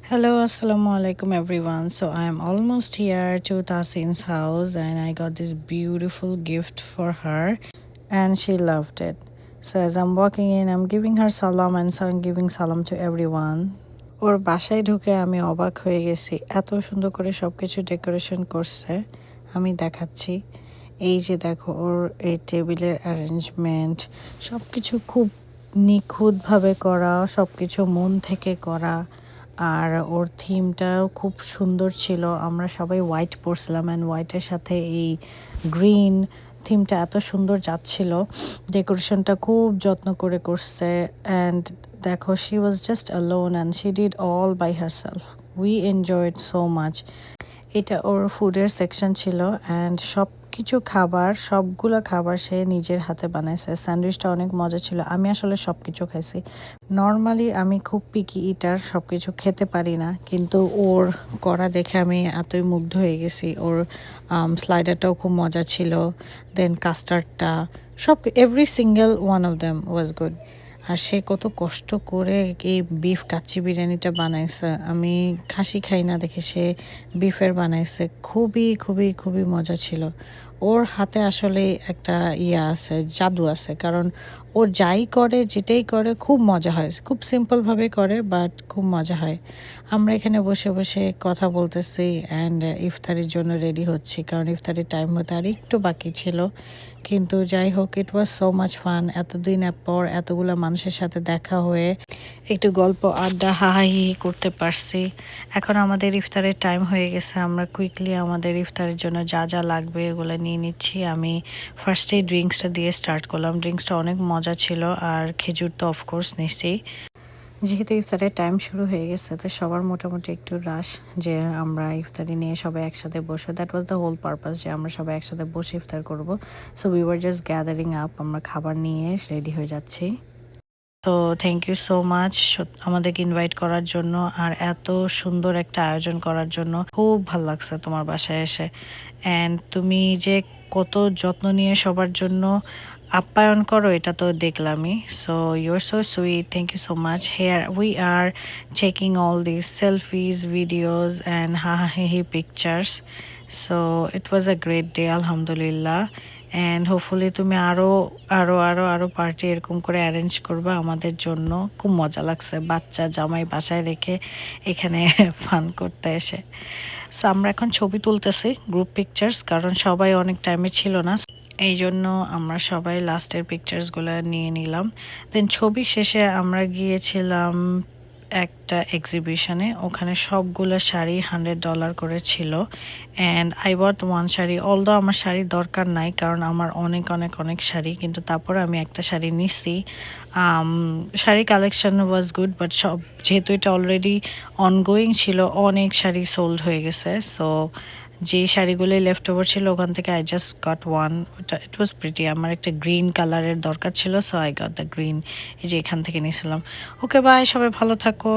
Hello, assalamu alaikum everyone. So I am almost here to Tasin's house and I got this beautiful gift for her and she loved it. So as I'm walking in, I'm giving her salam and so I'm giving salam to everyone. ওর বাসায় ঢুকে আমি অবাক হয়ে গেছি, এত সুন্দর করে সব কিছু ডেকোরেশন করছে। আমি দেখাচ্ছি, এই যে দেখো ওর এই টেবিলের অ্যারেঞ্জমেন্ট, সব কিছু খুব নিখুঁতভাবে করা, সব কিছু মন থেকে করা। আর ওর থিমটাও খুব সুন্দর ছিল। আমরা সবাই হোয়াইট পরছিলাম অ্যান্ড হোয়াইটের সাথে এই গ্রিন থিমটা এত সুন্দর যাচ্ছিল। ডেকোরেশনটা খুব যত্ন করে করছে অ্যান্ড দেখো, she was just alone and she did all by herself. We enjoyed so much. এটা ওর ফুডের সেকশন ছিল অ্যান্ড সব কিছু খাবার, সবগুলো খাবার সে নিজের হাতে বানাইছে। স্যান্ডউইচটা অনেক মজা ছিল। আমি আসলে সব কিছু খাইছি। নর্মালি আমি খুব পিকি ইটার, সব কিছু খেতে পারি না, কিন্তু ওর করা দেখে আমি এতই মুগ্ধ হয়ে গেছি। ওর স্লাইডারটাও খুব মজা ছিল, দেন কাস্টার্ডটা, সব every single one of them was good. আর সে কত কষ্ট করে এই বিফ কাচ্চি বিরিয়ানিটা বানাইছে। আমি খাসি খাই না দেখে সে বিফের বানাইছে। খুবই খুবই খুবই মজা ছিল। ওর হাতে আসলে একটা আছে, জাদু আছে। কারণ ও যাই করে, যেটাই করে খুব মজা হয়। খুব সিম্পলভাবে করে, বাট খুব মজা হয়। আমরা এখানে বসে বসে কথা বলতেছি অ্যান্ড ইফতারির জন্য রেডি হচ্ছি, কারণ ইফতারির টাইম হতে আর একটু বাকি ছিল। কিন্তু যাই হোক, ইট ওয়াজ সো মাচ ফান। এতদিন পর এতগুলো মানুষের সাথে দেখা হয়ে একটু গল্প আড্ডা হাহাহি করতে পারছি। এখন আমাদের ইফতারের টাইম হয়ে গেছে। আমরা কুইকলি আমাদের ইফতারের জন্য যা যা লাগবে এগুলো নিয়ে নিচ্ছি। আমি ফার্স্টেই ড্রিঙ্কসটা দিয়ে স্টার্ট করলাম। ড্রিঙ্কসটা অনেক মজা ছিল আর খেজুর তো অফকোর্স নিচ্ছি। যেহেতু ইফতারের টাইম শুরু হয়ে গেছে, তো সবার মোটামুটি একটু রাশ যে আমরা ইফতারি নিয়ে সবাই একসাথে বসে। That was the whole purpose, যে আমরা সবাই একসাথে বসে ইফতার করব। So we were just gathering up. আমরা খাবার নিয়ে রেডি হয়ে যাচ্ছি। তো থ্যাংক ইউ সো মাচ আমাদেরকে ইনভাইট করার জন্য আর এত সুন্দর একটা আয়োজন করার জন্য। খুব ভালো লাগছে তোমার বাসায় এসে। অ্যান্ড তুমি যে কত যত্ন নিয়ে সবার জন্য আপ্যায়ন করো, এটা তো দেখলামই। So you are so sweet, thank you so much. Here we are checking all this selfies, videos and হাহি pictures. So it was a great day, আলহামদুলিল্লাহ। অ্যান্ড হোপফুলি তুমি আরও আরও আরও আরও পার্টি এরকম করে অ্যারেঞ্জ করবে আমাদের জন্য। খুব মজা লাগছে বাচ্চা জামাই বাসায় রেখে এখানে ফান করতে এসে। সো আমরা এখন ছবি তুলতেছি, গ্রুপ পিকচার্স, কারণ সবাই অনেক টাইমে ছিল না। এই জন্য আমরা সবাই লাস্টের পিকচার্সগুলো নিয়ে নিলাম। দেন ছবি শেষে আমরা গিয়েছিলাম একটা এক্সিবিশনে। ওখানে সবগুলো শাড়ি $100 করে ছিল। And I bought one sari, although আমার শাড়ির দরকার নাই, কারণ আমার অনেক অনেক অনেক শাড়ি, কিন্তু তারপরে আমি একটা শাড়ি নিছি। Sari collection was good, but সব যেহেতু এটা অলরেডি অনগোয়িং ছিল, অনেক শাড়ি সোল্ড হয়ে গেছে। সো যে শাড়িগুলোই লেফট ওভার ছিল ওখান থেকে আই জাস্ট গট ওয়ান। ওটা ইট ওয়াজ প্রিটি। আমার একটা গ্রিন কালারের দরকার ছিল, so I got the green. এই যে এখান থেকে নিয়েছিলাম। ওকে বাই, সবাই ভালো থাকো।